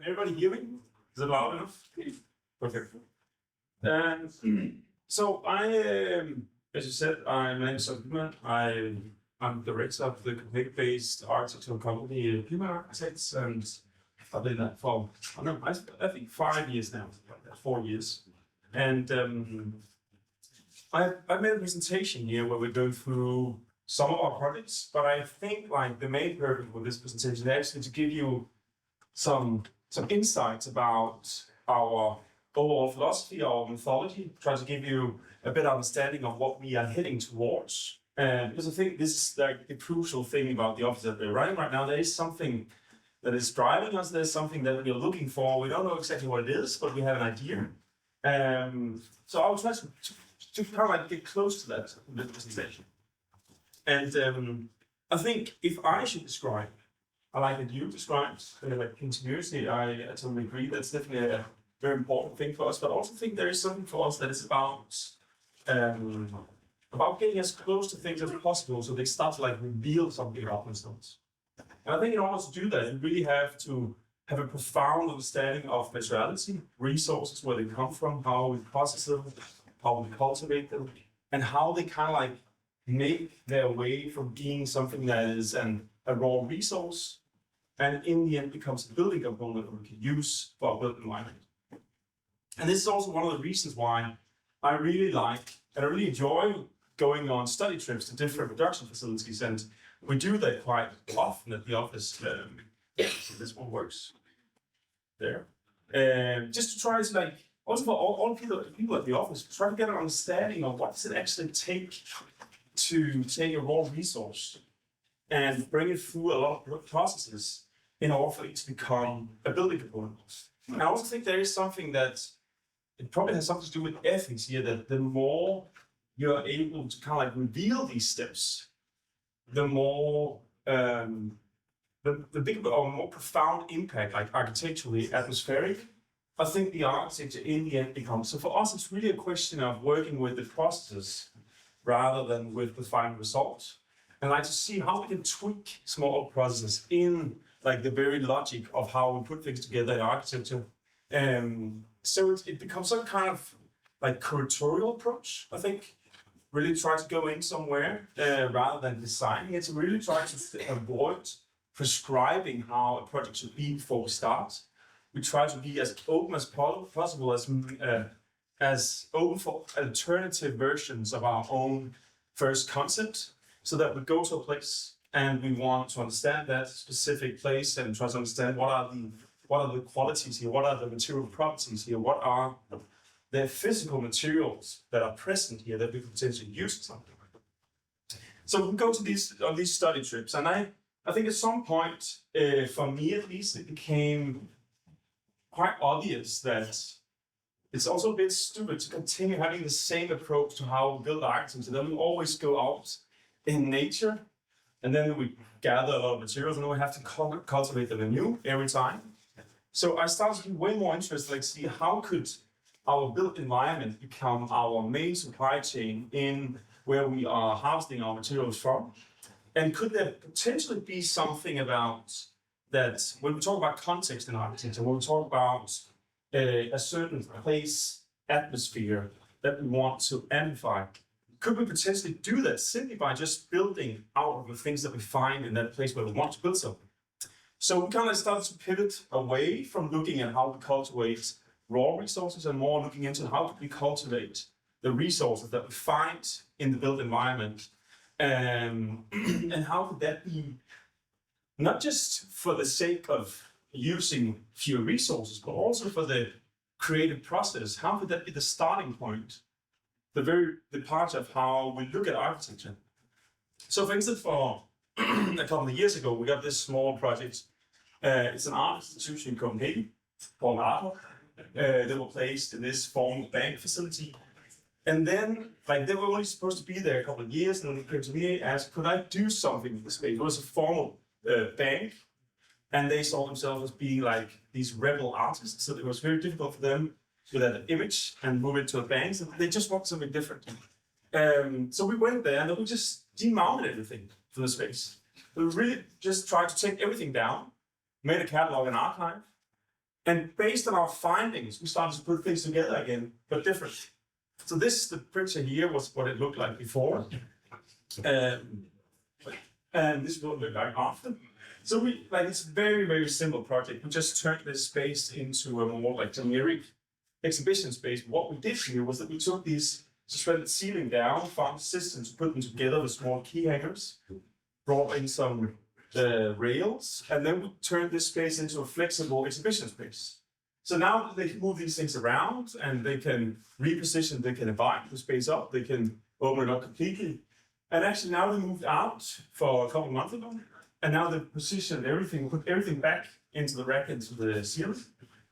everybody hear me? Is it loud enough? Perfect. So as you said, my name is Søren Pihlmann. I'm the director of the Copenhagen-based architectural company Pihlmann Architects, and I've been that for I think 5 years now, 4 years. And I made a presentation here where we're going through some of our projects, but I think like the main purpose of this presentation is actually to give you some insights about our overall philosophy, our mythology, try to give you a better understanding of what we are heading towards. Because I think this is like the crucial thing about the office that we're running right now. There is something that is driving us. There's something that we're looking for. We don't know exactly what it is, but we have an idea. So I'll try to kind of like get close to that in this presentation. And I think if I should describe, I like that you described like continuity. I totally agree. That's definitely a very important thing for us. But I also think there is something for us that is about getting as close to things as possible, so they start to like reveal something about themselves. And I think in order to do that, you really have to have a profound understanding of materiality, resources, where they come from, how we process them, how we cultivate them, and how they kind of like make their way from being something that is a raw resource, and in the end becomes a building component that we can use for our built environment. And this is also one of the reasons why I really like and I really enjoy going on study trips to different production facilities, and we do that quite often at the office. So this one works there. Just to try to like, also for all people at the office, try to get an understanding of what does it actually take to take a raw resource and bring it through a lot of processes in order for it to become a building component. And I also think there is something that it probably has something to do with ethics here, that the more you're able to kind of like reveal these steps, the more the bigger or more profound impact, like architecturally, atmospheric, I think the architecture in the end becomes. So for us, it's really a question of working with the processes rather than with the final result. And like to see how we can tweak small processes in like the very logic of how we put things together in architecture. So it becomes some kind of like curatorial approach, I think. Really try to go in somewhere rather than designing it. So really try to avoid prescribing how a project should be before we start. We try to be as open as possible, as open for alternative versions of our own first concept, so that we go to a place and we want to understand that specific place and try to understand what are the qualities here, what are the material properties here, what are the physical materials that are present here that we could potentially use for something. So we go to these study trips, and I think at some point, for me at least, it became quite obvious that it's also a bit stupid to continue having the same approach to how we build architecture. Then we always go out in nature, and then we gather a lot of materials, and then we have to cultivate them anew every time. So I started to be way more interested, like see how could our built environment become our main supply chain in where we are harvesting our materials from? And could there potentially be something about that when we talk about context in architecture, when we talk about a certain place atmosphere that we want to amplify, could we potentially do that simply by just building out of the things that we find in that place where we want to build something? So we kind of started to pivot away from looking at how we cultivate raw resources and more looking into how we cultivate the resources that we find in the built environment. And how could that be not just for the sake of using fewer resources, but also for the creative process? How could that be the starting point, the part of how we look at architecture? So for instance, for a couple of years ago, we got this small project. It's an art institution in Copenhagen called Art. They were placed in this formal bank facility. And then, like, they were only supposed to be there a couple of years, and then they came to me and asked, could I do something with the space? It was a formal bank, and they saw themselves as being like these rebel artists, so it was very difficult for them to get an image and move it to a bank, so they just wanted something different. So we went there, and we just demounted everything from the space. We really just tried to take everything down, made a catalog and archive, And based on our findings, we started to put things together again, but different. So this is the picture here, was what it looked like before. And this will look like after. So we, like, it's a very, very simple project. We just turned this space into a more like generic exhibition space. What we did here was that we took these suspended ceiling down, found a system to put them together with small key hangers, brought in some rails, and then we turned this space into a flexible exhibition space. So now they can move these things around and they can reposition, they can divide the space up, they can open it up completely. And actually now they moved out for a couple of months ago, and now they positioned everything, put everything back into the rack, into the ceiling.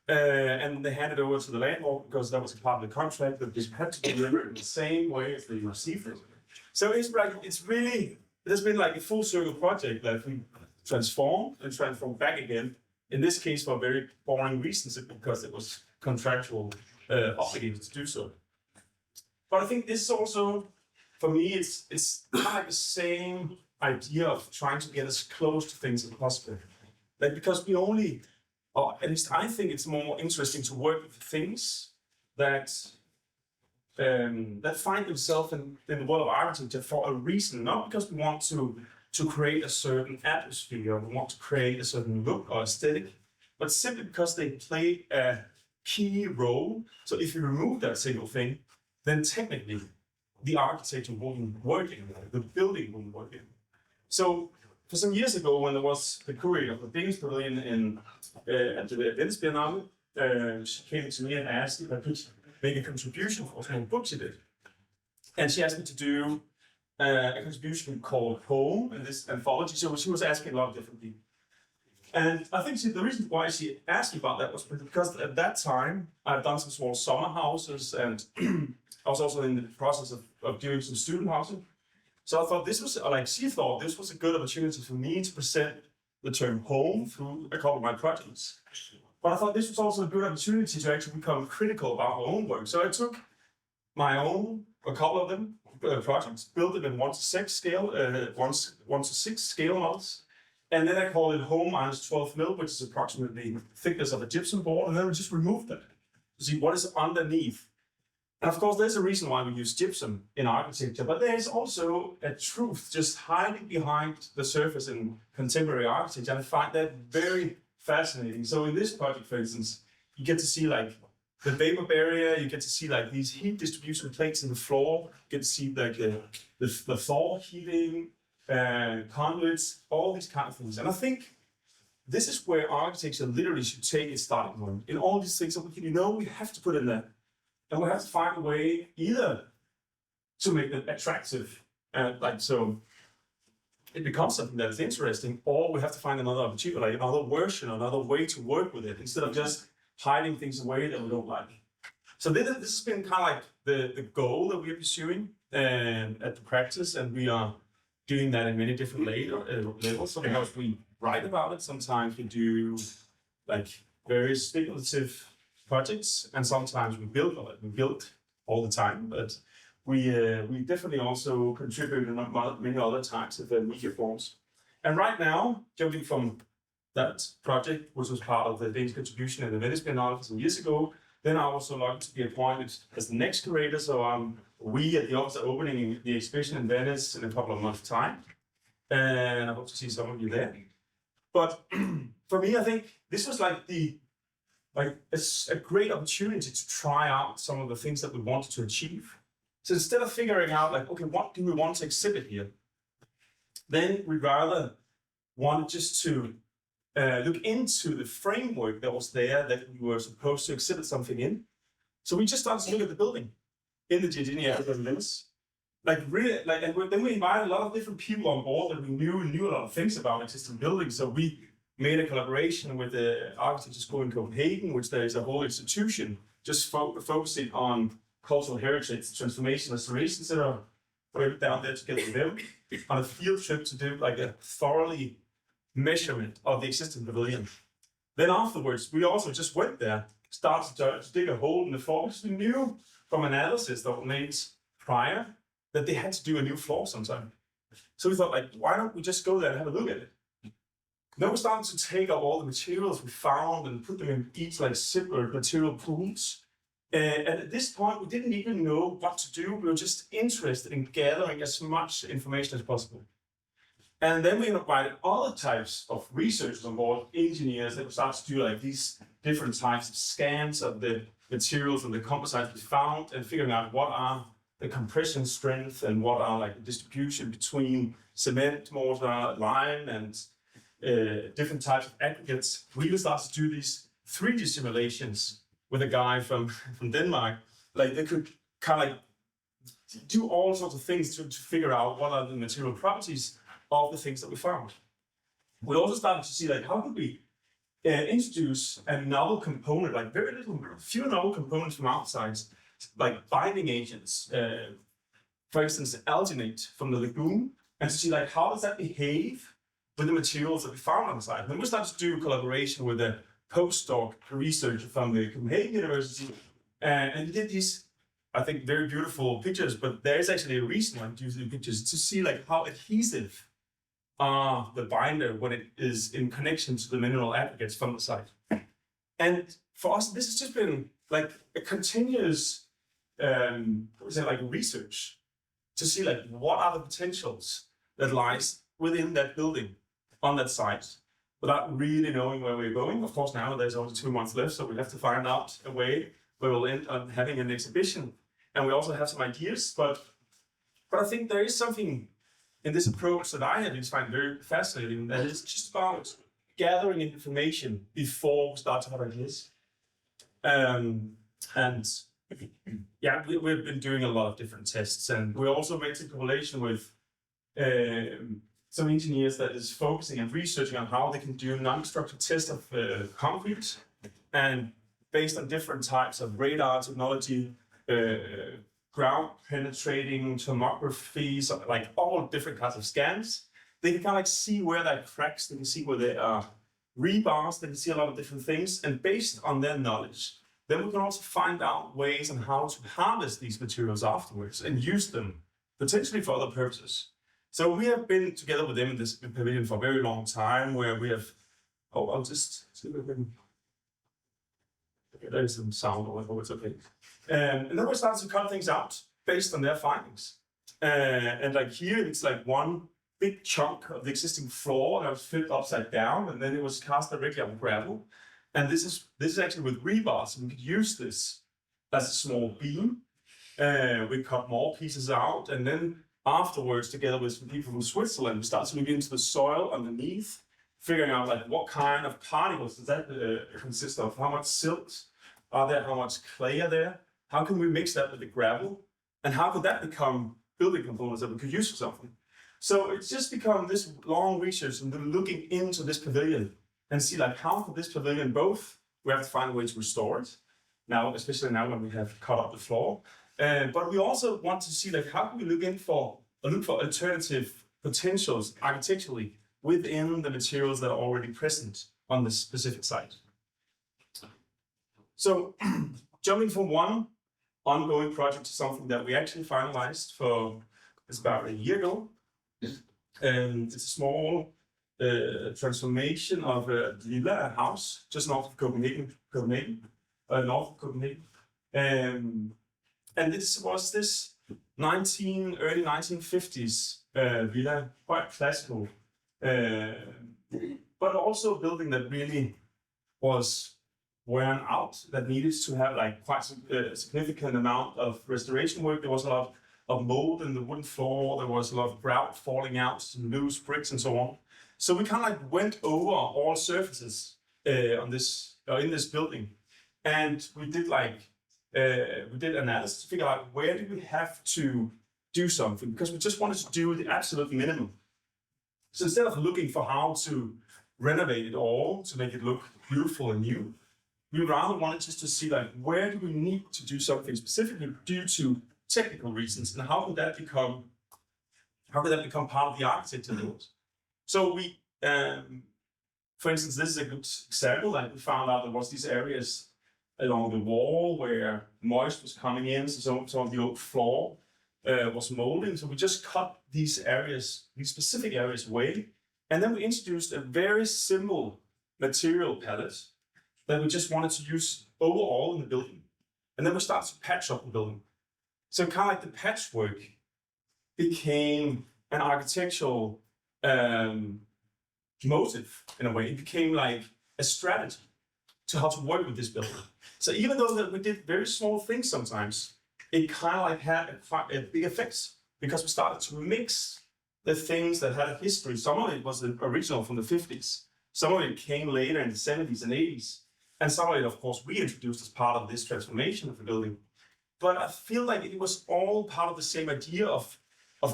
And they handed over to the landlord because that was a part of the contract that this had to be delivered in the same way as they received it. So it's like, it's really, it has been like a full circle project that we transformed and transformed back again. In this case, for very boring reasons, because it was contractual obligated to do so. But I think this is also, for me, it's kind of like the same idea of trying to get as close to things as possible. Like, because we only, or at least I think it's more interesting to work with things that that find themselves in the world of architecture for a reason, not because we want to create a certain atmosphere, or we want to create a certain look or aesthetic, but simply because they play a key role. So if you remove that single thing, then technically the architecture won't work anymore, the building won't work anymore. So for some years ago, when there was the curator of the biggest pavilion at the Budapesti Műszaki, she came to me and asked if I could make a contribution for some book she did. And she asked me to do a contribution called Home in this anthology. So she was asking a lot of different people. And I think the reason why she asked me about that was because at that time I've done some small summer houses, and I was also in the process of doing some student housing. So I thought this was, like, she thought this was a good opportunity for me to present the term home through a couple of my projects. But I thought this was also a good opportunity to actually become critical about my own work. So I took my own, a couple of them, projects, built them in 1:6 scale, 1:6 scale models. And then I called it home minus 12 mil, which is approximately the thickness of a gypsum board. And then we just removed that to see what is underneath. And of course, there's a reason why we use gypsum in architecture, but there is also a truth just hiding behind the surface in contemporary architecture. And I find that very fascinating. So in this project, for instance, you get to see like the vapor barrier, you get to see like these heat distribution plates in the floor, you get to see like the floor heating, conduits, all these kind of things. And I think this is where architecture literally should take its starting point. In all these things, we have to put in there. And we have to find a way either to make them attractive, so it becomes something that is interesting, or we have to find another opportunity, like another version, another way to work with it, instead of just hiding things away that we don't like. So this has been kind of like the goal that we are pursuing at the practice, and we are doing that in many different levels. Sometimes we write about it, sometimes we do like very speculative projects, and sometimes we build on it. We build all the time, but we definitely also contribute in many other types of media forms. And right now, jumping from that project, which was part of the Danish contribution in the Venice Biennale some years ago, then I was so lucky to be appointed as the next curator. So we at the office are opening the exhibition in Venice in a couple of months' time, and I hope to see some of you there. But for me, I think this was like a great opportunity to try out some of the things that we wanted to achieve. So instead of figuring out like, okay, what do we want to exhibit here? Then we rather wanted just to look into the framework that was there that we were supposed to exhibit something in. So we just started to look at the building in the Giardini area of Venice. Then we invited a lot of different people on board that we knew a lot of things about existing buildings. So we made a collaboration with the architecture school in Copenhagen, which there is a whole institution just focusing on cultural heritage, transformation, restoration, etc. We're down there together with them on a field trip to do like a thoroughly measurement of the existing pavilion. Then afterwards, we also just went there, started to dig a hole in the floor, because we knew from analysis that was made prior that they had to do a new floor sometime. So we thought, like, why don't we just go there and have a look at it? Then we started to take up all the materials we found and put them in each like separate material pools. And at this point, we didn't even know what to do. We were just interested in gathering as much information as possible. And then we invited other types of researchers on board, engineers that would start to do like these different types of scans of the materials and the composites we found, and figuring out what are the compression strength and what are like the distribution between cement, mortar, lime, and different types of aggregates. We really started to do these 3D simulations with a guy from Denmark. Like they could kind of like do all sorts of things to figure out what are the material properties of the things that we found. We also started to see like how could we introduce a novel component, like few novel components from outside, like binding agents, for instance, alginate from the lagoon, and to see like how does that behave with the materials that we found on the site. And then we started to do collaboration with a postdoc researcher from the Copenhagen University, and he did these, I think, very beautiful pictures. But there is actually a reason why I'm using the pictures to see like how adhesive the binder when it is in connection to the mineral aggregates from the site. And for us, this has just been like a continuous research to see like what are the potentials that lies within that building on that site without really knowing where we're going. Of course, now there's only 2 months left, so we have to find out a way where we'll end up having an exhibition. And we also have some ideas, but I think there is something in this approach that I at least find very fascinating, that is just about gathering information before we start to have ideas. And yeah, we've been doing a lot of different tests, and we also made a correlation with some engineers that is focusing and researching on how they can do non-destructive tests of concrete, and based on different types of radar technology, ground penetrating tomography, so like all different kinds of scans. They can kind of like see where there are cracks, they can see where there are rebars, they can see a lot of different things. And based on their knowledge, then we can also find out ways on how to harvest these materials afterwards and use them potentially for other purposes. So we have been together with them in this pavilion for a very long time, where we have, I'll just see if I can, okay, there is some sound, I hope it's okay. And then we started to cut things out based on their findings. And like here, it's like one big chunk of the existing floor that was flipped upside down, and then it was cast directly on gravel. And this is actually with rebars, and we could use this as a small beam. We cut more pieces out, and then afterwards, together with some people from Switzerland, we started to look into the soil underneath, figuring out like what kind of particles does that consist of, how much silt are there, how much clay are there, how can we mix that with the gravel, and how could that become building components that we could use for something. So it's just become this long research and looking into this pavilion and see like how could this pavilion both, we have to find a way to restore it now, especially now when we have cut up the floor, but we also want to see like how can we look for alternative potentials architecturally within the materials that are already present on this specific site. So jumping from one ongoing project to something that we actually finalized for, it's about a year ago. And it's a small transformation of a villa, a house just north of Copenhagen. And this was this early 1950s villa, quite classical, but also a building that really was worn out, that needed to have like quite a significant amount of restoration work. There was a lot of mold in the wooden floor, there was a lot of grout falling out, some loose bricks and so on. So we kind of like went over all surfaces in this building, and we did analysis to figure out where do we have to do something, because we just wanted to do the absolute minimum. So instead of looking for how to renovate it all to make it look beautiful and new, we rather wanted just to see like where do we need to do something specifically due to technical reasons, and how could that become part of the architecture? So we, for instance, this is a good example. Like we found out there was these areas along the wall where moisture was coming in, so some of the oak floor was molding. So we just cut these specific areas away, And then we introduced a very simple material palette that we just wanted to use overall in the building. And then we started to patch up the building. So kind of like the patchwork became an architectural motive in a way. It became like a strategy to how to work with this building. So even though that we did very small things sometimes, it kind of like had a big effect because we started to mix the things that had a history. Some of it was the original from the 50s. Some of it came later in the 70s and 80s. And some of it, of course, we introduced as part of this transformation of the building. But I feel like it was all part of the same idea of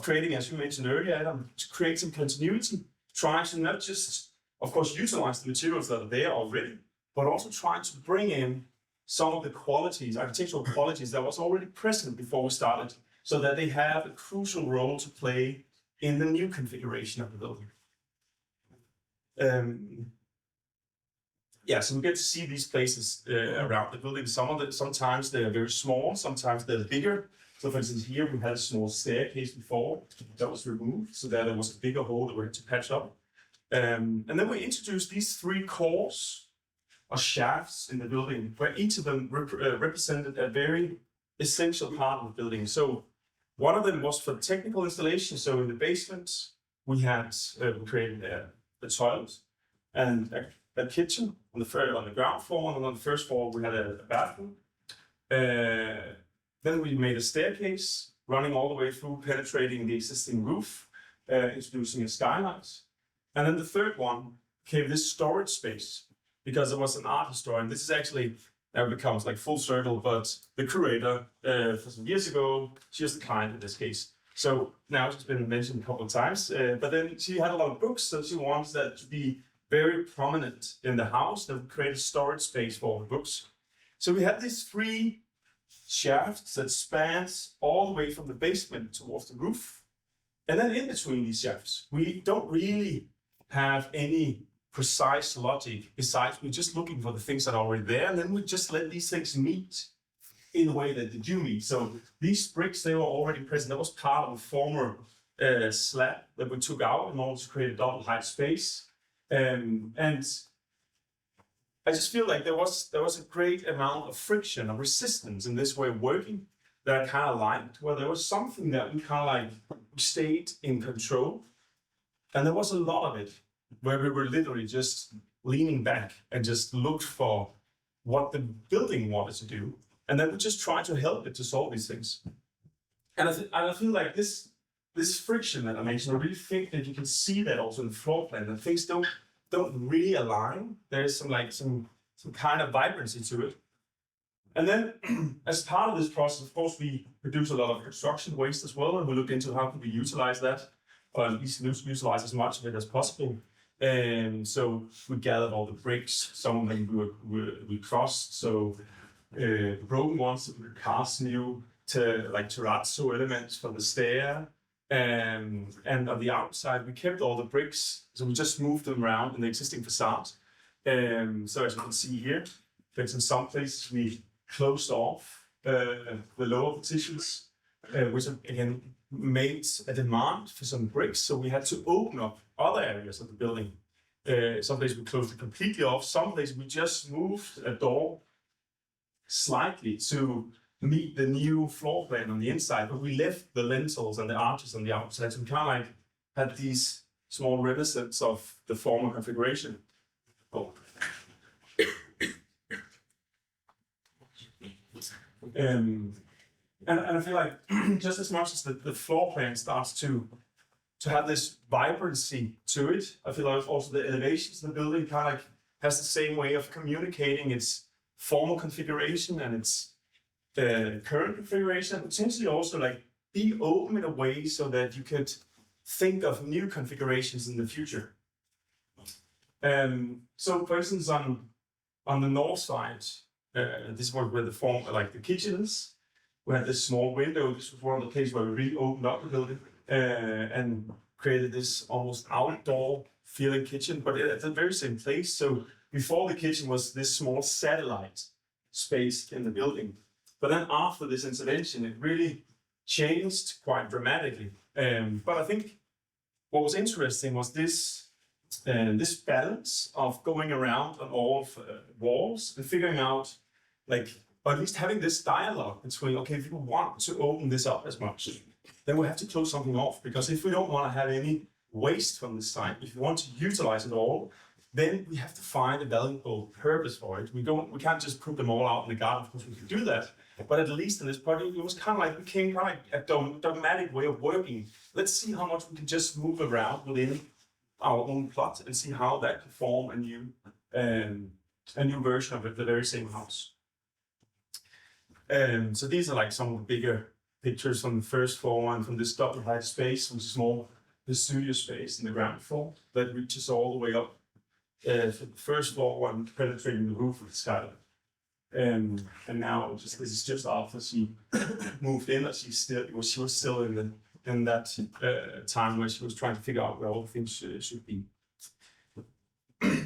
creating, as you mentioned earlier, Adam, to create some continuity, trying to not just, of course, utilize the materials that are there already, but also trying to bring in some of the qualities, architectural qualities that was already present before we started, so that they have a crucial role to play in the new configuration of the building. Yeah, so we get to see these places around the building. Sometimes they're very small, sometimes they're bigger. So for instance, here we had a small staircase before that was removed, so that there was a bigger hole that we had to patch up. And then we introduced these three cores or shafts in the building, where each of them represented a very essential part of the building. So one of them was for technical installation. So in the basement, we created a toilet and a kitchen on the ground floor, and on the first floor we had a bathroom. Then we made a staircase running all the way through, penetrating the existing roof, introducing a skylight. And then the third one became this storage space, because it was an art historian. This is actually, now becomes like full circle, but the curator for some years ago, she was the client in this case. So now it's been mentioned a couple of times, but then she had a lot of books, so she wants that to be very prominent in the house, that would create a storage space for the books. So we had these three shafts that spans all the way from the basement towards the roof. And then in between these shafts, we don't really have any precise logic besides we're just looking for the things that are already there, and then we just let these things meet in the way that they do meet. So these bricks, they were already present. That was part of a former slab that we took out in order to create a double height space. And I just feel like there was a great amount of friction, of resistance in this way of working that I kind of liked, where there was something that we kind of like stayed in control. And there was a lot of it where we were literally just leaning back and just looked for what the building wanted to do. And then we just tried to help it to solve these things. And I feel like this friction that I mentioned, I really think that you can see that also in the floor plan, that things don't really align. There's some kind of vibrancy to it. And then as part of this process, of course, we produce a lot of construction waste as well, and we look into how can we utilize that, or at least utilize as much of it as possible. And so we gathered all the bricks. Some of them we crossed, so broken ones that we cast new to like terrazzo elements for the stair. And on the outside, we kept all the bricks, so we just moved them around in the existing facade. So as you can see here, there's in some places we closed off the lower partitions, which again made a demand for some bricks. So we had to open up other areas of the building. Some places we closed it completely off. Some places we just moved a door slightly to meet the new floor plan on the inside, but we left the lintels and the arches on the outside. So we kind of like had these small reminiscences of the former configuration. Oh. And I feel like just as much as the floor plan starts to have this vibrancy to it, I feel like also the elevations of the building kind of like has the same way of communicating its former configuration and its current configuration, and potentially also like be open in a way so that you could think of new configurations in the future. So for instance, on the north side, this was where the kitchen is. We had this small window. This was one of the places where we really opened up the building and created this almost outdoor feeling kitchen, but at the very same place. So before the kitchen was this small satellite space in the building. But then after this intervention, it really changed quite dramatically. But I think what was interesting was this this balance of going around on all walls and figuring out, like, or at least having this dialogue between, okay, if we want to open this up as much, then we have to close something off, because if we don't want to have any waste from this site, if we want to utilize it all, then we have to find a valuable purpose for it. We can't just put them all out in the garden. Of course, we can do that, but at least in this project, it was became kind of like a dogmatic way of working. Let's see how much we can just move around within our own plot and see how that can form a new version of it, the very same house. So these are like some of the bigger pictures from the first floor and from this double height space, which is more the studio space in the ground floor that reaches all the way up to the first floor and penetrating the roof of the skylight. And now this is just after she moved in, that she was still in that time where she was trying to figure out where all the things should be.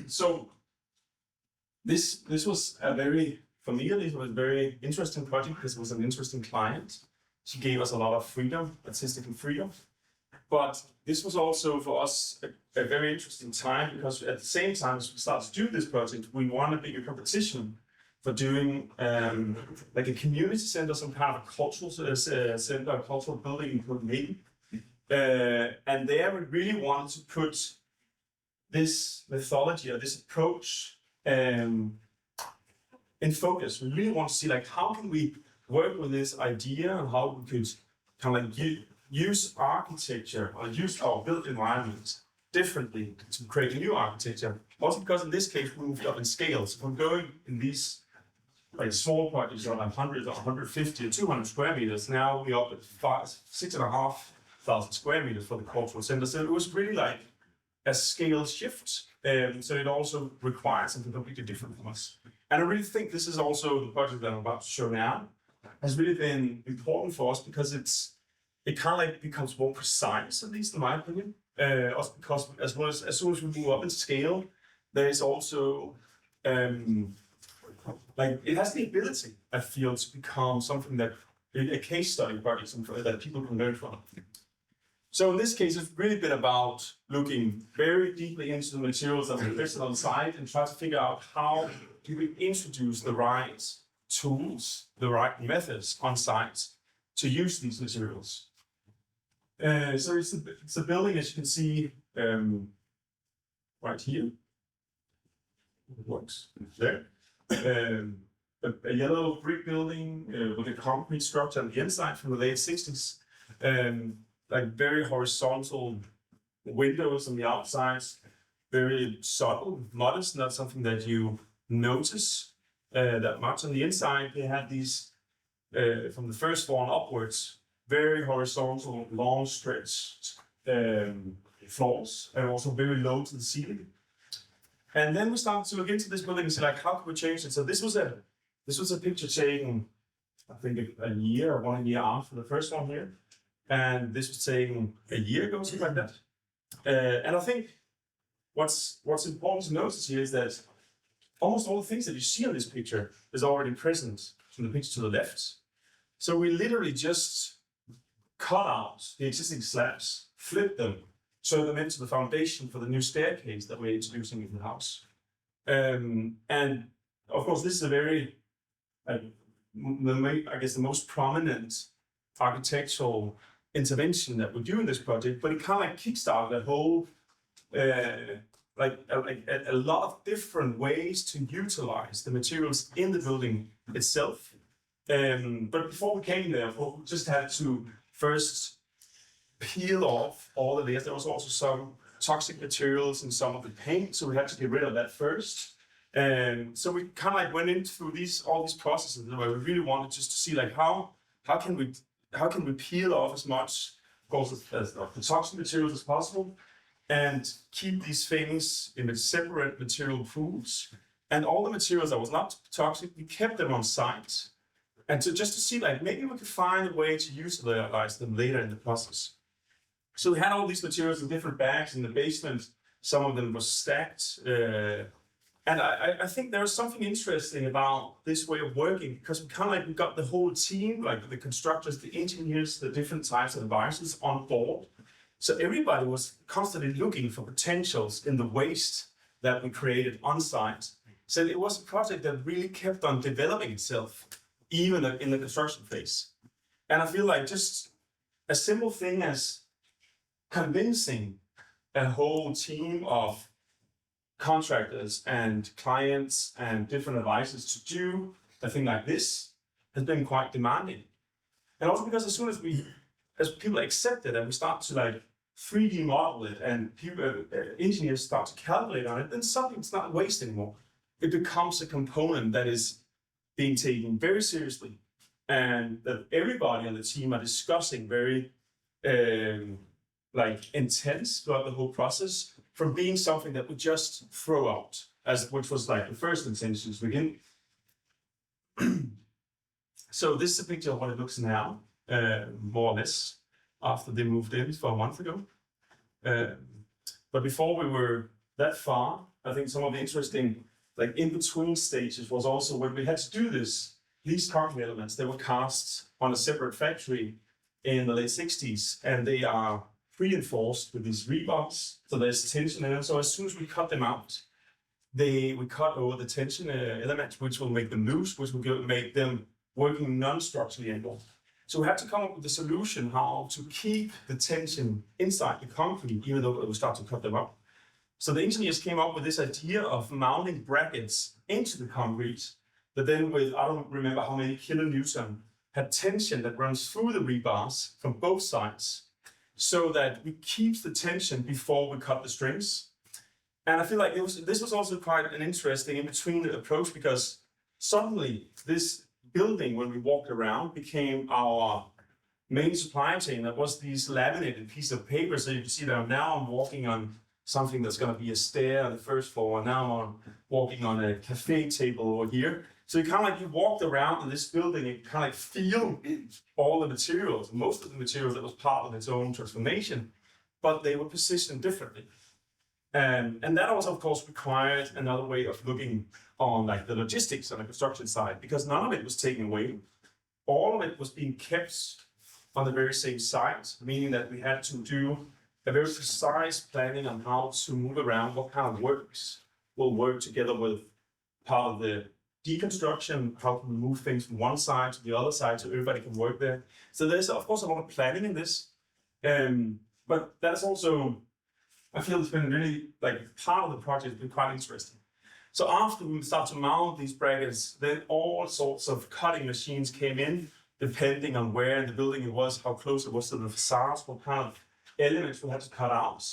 So this was for me, this was a very interesting project because it was an interesting client. She gave us a lot of freedom, artistic freedom. But this was also for us a very interesting time, because at the same time as we started to do this project, we won a bigger competition for doing like a community center, some kind of a cultural center, a cultural building in Copenhagen. And there we really wanted to put this methodology or this approach in focus. We really want to see, like, how can we work with this idea and how we could kind of like use architecture or use our built environment differently to create a new architecture. Also because in this case we moved up in scale. So from going in these like small projects are like 100 or 150 or 200 square meters, now we're up at 6,500 square meters for the cultural center. So it was really like a scale shift. So it also requires something completely different from us. And I really think this is also the project that I'm about to show now has really been important for us, because it kind of like becomes more precise, at least in my opinion. Also because as soon as we move up in scale, there is also like it has the ability, I feel, to become something that a case study project, something that people can learn from. So in this case, it's really been about looking very deeply into the materials that we listed on site and try to figure out how do we introduce the right tools, the right methods on site to use these materials. So it's a building, as you can see right here. It works there. A yellow brick building with a concrete structure on the inside from the late 60s. Like very horizontal windows on the outside, very subtle, modest, not something that you notice that much. On the inside, they had these, from the first floor and upwards, very horizontal, long stretched floors, and also very low to the ceiling. And then we started to look into this building and see, like, how could we change it? So this was a picture taken, I think, a year or 1 year after the first one here. And this was taken a year ago, something like that. And I think what's important to notice here is that almost all the things that you see on this picture is already present from the picture to the left. So we literally just cut out the existing slabs, flip them, turn them into the foundation for the new staircase that we're introducing in the house. And of course, this is a very, I guess, the most prominent architectural intervention that we do in this project, but it kind of like kickstarted that whole, like a lot of different ways to utilize the materials in the building itself. But before we came there, we just had to first peel off all the layers. There was also some toxic materials in some of the paint, so we had to get rid of that first. So we kind of like went in through all these processes where we really wanted just to see, like, how can we peel off as much, of course, as the toxic materials as possible, and keep these things in separate material pools. And all the materials that was not toxic, we kept them on site. And just to see, like, maybe we could find a way to utilize them later in the process. So we had all these materials in different bags in the basement. Some of them were stacked. And I think there was something interesting about this way of working, because we got the whole team, like the constructors, the engineers, the different types of advisors on board. So everybody was constantly looking for potentials in the waste that we created on site. So it was a project that really kept on developing itself, even in the construction phase. And I feel like just a simple thing as convincing a whole team of contractors and clients and different advisors to do a thing like this has been quite demanding. And also because as soon as people accept it and we start to like 3D model it and people, engineers start to calculate on it, then something's not waste anymore. It becomes a component that is being taken very seriously and that everybody on the team are discussing very like intense throughout the whole process, from being something that we just throw out, which was like the first intention to begin. So this is a picture of what it looks now, more or less, after they moved in for a month ago. But before we were that far, I think some of the interesting, like in-between stages was also when we had to do this. These concrete elements, they were cast on a separate factory in the late 60s, and they are reinforced with these rebars. So there's tension in them. So as soon as we cut them out, we cut over the tension elements, which will make them loose, which will make them working non-structurally anymore. So we had to come up with a solution how to keep the tension inside the concrete, even though we start to cut them up. So the engineers came up with this idea of mounting brackets into the concrete, but then with, I don't remember how many kilonewton, had tension that runs through the rebars from both sides, so that we keep the tension before we cut the strings. And I feel like this was also quite an interesting in-between approach, because suddenly this building, when we walked around, became our main supply chain. That was these laminated pieces of paper. So you can see that now I'm walking on something that's going to be a stair on the first floor, and now I'm walking on a cafe table over here. So you kind of like, you walked around in this building and kind of like feel all the materials, most of the materials that was part of its own transformation, but they were positioned differently. And that also, of course, required another way of looking on like the logistics on the construction side, because none of it was taken away. All of it was being kept on the very same site, meaning that we had to do a very precise planning on how to move around, what kind of works will work together with part of the deconstruction, how to move things from one side to the other side so everybody can work there. So there's, of course, a lot of planning in this. But that's also, I feel it's been really, like, part of the project has been quite interesting. So after we start to mount these brackets, then all sorts of cutting machines came in, depending on where in the building it was, how close it was to the facades, what kind of elements we had to cut out.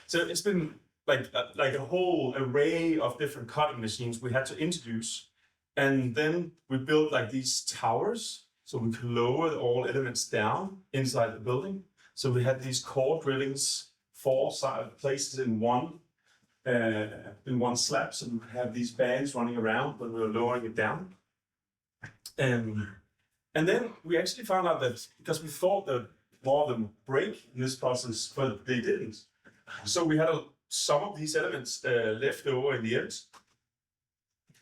So it's been like a whole array of different cutting machines we had to introduce. And then we built like these towers, so we could lower all elements down inside the building. So we had these core drillings, 4 places in one slab, so we could have these bands running around when we were lowering it down. And then we actually found out that, because we thought that more of them would break in this process, but they didn't. So we had some of these elements left over in the end.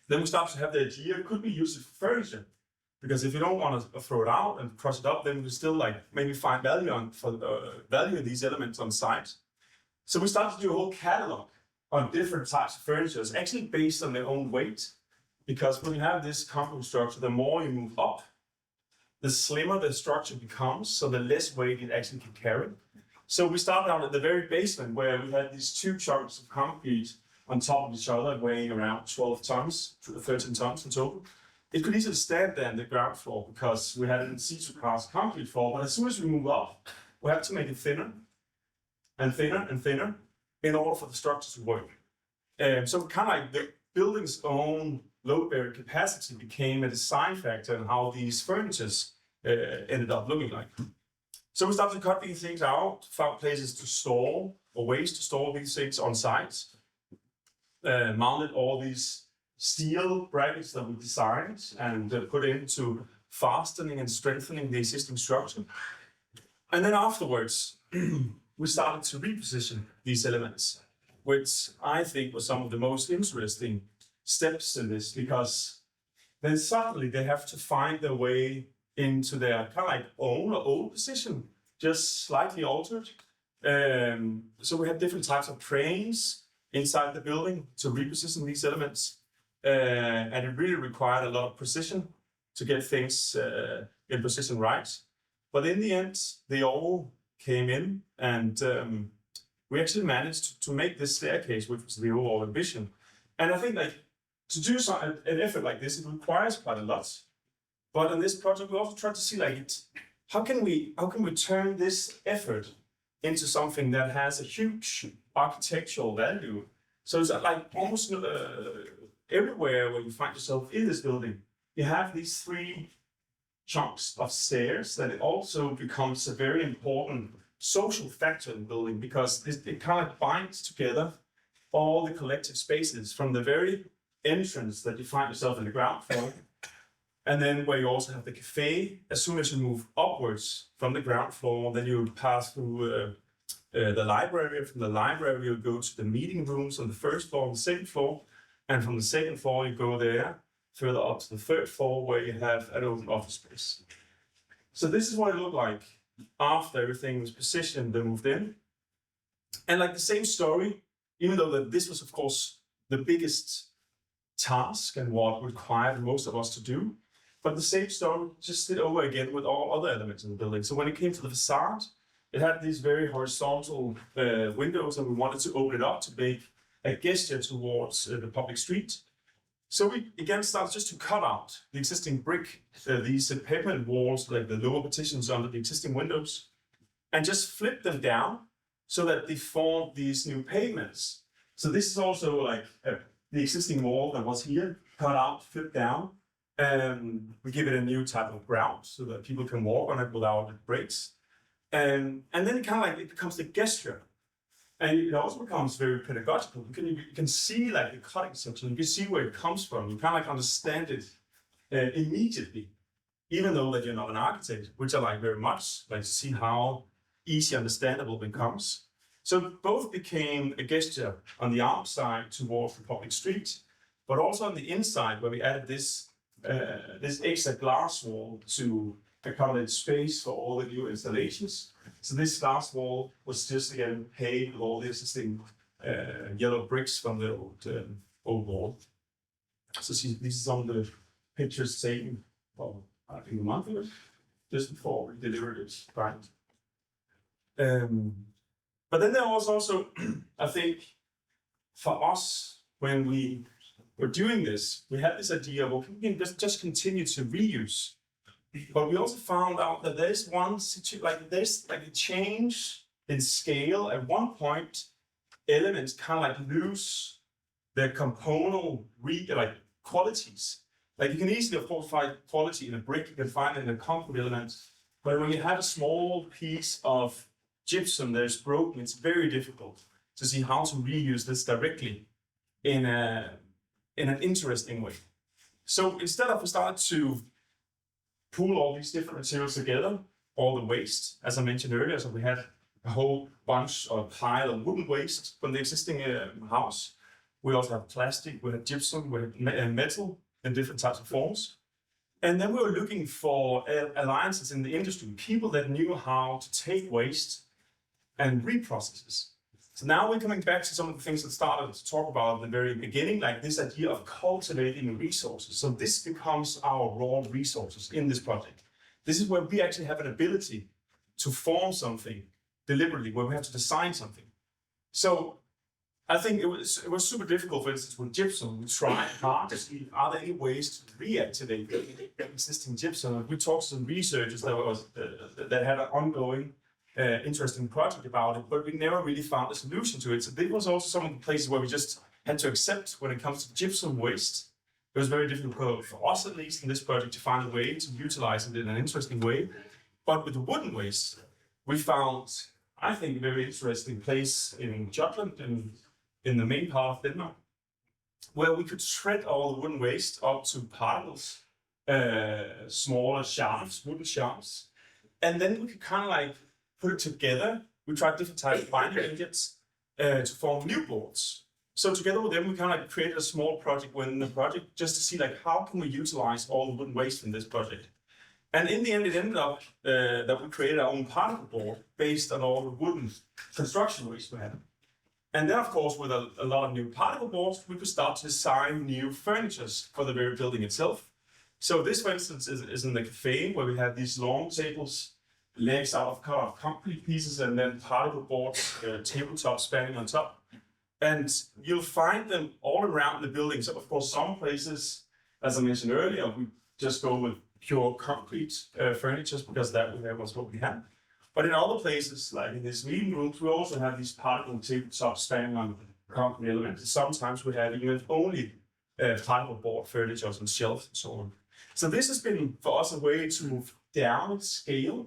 Then we started to have the idea, could we use it for furniture? Because if you don't want to throw it out and crush it up, then we still like maybe find value in these elements on site. So we started to do a whole catalog on different types of furniture, actually based on their own weight. Because when you have this concrete structure, the more you move up, the slimmer the structure becomes, so the less weight it actually can carry. So we started out at the very basement, where we had these 2 chunks of concrete on top of each other, weighing around 12 tons, 13 tons in total. It could easily stand there on the ground floor because we had an in-situ cast concrete floor, but as soon as we move up, we have to make it thinner and thinner and thinner in order for the structure to work. So kind of like the building's own load-bearing capacity became a design factor in how these furnitures ended up looking like. So we started to cut these things out, found places to store or ways to store these things on site, mounted all these steel brackets that we designed and put into fastening and strengthening the existing structure. And then afterwards, we started to reposition these elements, which I think was some of the most interesting steps in this, because then suddenly they have to find their way into their kind of like own or old position just slightly altered. So we had different types of cranes inside the building to reposition these elements. And it really required a lot of precision to get things in position right. But in the end, they all came in, and we actually managed to make this staircase, which was the overall ambition. And I think like to do an effort like this, it requires quite a lot. But in this project, we also tried to see like how can we turn this effort into something that has a huge architectural value. So it's like almost everywhere where you find yourself in this building, you have these three chunks of stairs that it also becomes a very important social factor in the building, because it kind of binds together all the collective spaces from the very entrance that you find yourself in the ground floor, and then where you also have the cafe. As soon as you move upwards from the ground floor, then you pass through the library. From the library, you go to the meeting rooms on the first floor and the second floor, and from the second floor, you go there further up to the third floor where you have an open office space. So this is what it looked like after everything was positioned and moved in. And like the same story, even though that this was of course the biggest task and what required most of us to do, but the same story just did over again with all other elements in the building. So when it came to the facade, it had these very horizontal windows, and we wanted to open it up to make a gesture towards the public street. So we again started just to cut out the existing brick, these pavement walls, like the lower partitions under the existing windows, and just flip them down so that they form these new pavements. So this is also like the existing wall that was here, cut out, flipped down. We give it a new type of ground so that people can walk on it without breaks. And then it kind of like it becomes the gesture. And it also becomes very pedagogical. You can see like the cutting section, you can see where it comes from. You kind of like understand it immediately, even though that you're not an architect, which I like very much, like to see how easy understandable it becomes. So both became a gesture on the outside towards the public street, but also on the inside where we added this extra glass wall to accommodate space for all the new installations. So this glass wall was just again paved with all the existing yellow bricks from the old wall. So these are some of the pictures taken, well, I think a month ago, just before we delivered it. Right. But then there was also, I think, for us, when we were doing this, we had this idea of, well, we can just continue to reuse. But we also found out that there's there's like a change in scale. At one point, elements kind of like lose their component qualities. Like you can easily, of course, find quality in a brick, you can find it in a concrete element. But when you have a small piece of gypsum that is broken, it's very difficult to see how to reuse this directly in an interesting way. So instead of we started to pool all these different materials together, all the waste, as I mentioned earlier. So we had a whole bunch of pile of wooden waste from the existing house. We also have plastic, we had gypsum, we had metal in different types of forms. And then we were looking for alliances in the industry, people that knew how to take waste and reprocess it. So now we're coming back to some of the things that started to talk about at the very beginning, like this idea of cultivating resources. So this becomes our raw resources in this project. This is where we actually have an ability to form something deliberately, where we have to design something. So I think it was super difficult, for instance, with gypsum. We tried hard to see, are there any ways to reactivate existing gypsum? We talked to some researchers that had an ongoing interesting project about it, but we never really found a solution to it. So this was also some of the places where we just had to accept when it comes to gypsum waste. It was very difficult for us, at least in this project, to find a way to utilize it in an interesting way. But with the wooden waste, we found, I think, a very interesting place in Jutland, in the main part of Denmark, where we could shred all the wooden waste up to particles, smaller shafts, wooden shafts, and then we could kind of like put it together. We tried different types of binding agents to form new boards. So together with them, we kind of like created a small project within the project just to see like how can we utilize all the wooden waste in this project. And in the end, it ended up that we created our own particle board based on all the wooden construction waste we had. And then, of course, with a lot of new particle boards, we could start to design new furnitures for the very building itself. So this, for instance, is in the cafe where we have these long tables, legs out of cut off concrete pieces, and then particle boards, tabletop spanning on top. And you'll find them all around the building. So, of course, some places, as I mentioned earlier, we just go with pure concrete furniture because that was what we had. But in other places, like in these meeting rooms, we also have these particle tabletops spanning on concrete elements. Sometimes we have even only particle board furniture and shelves and so on. So this has been for us a way to move down in scale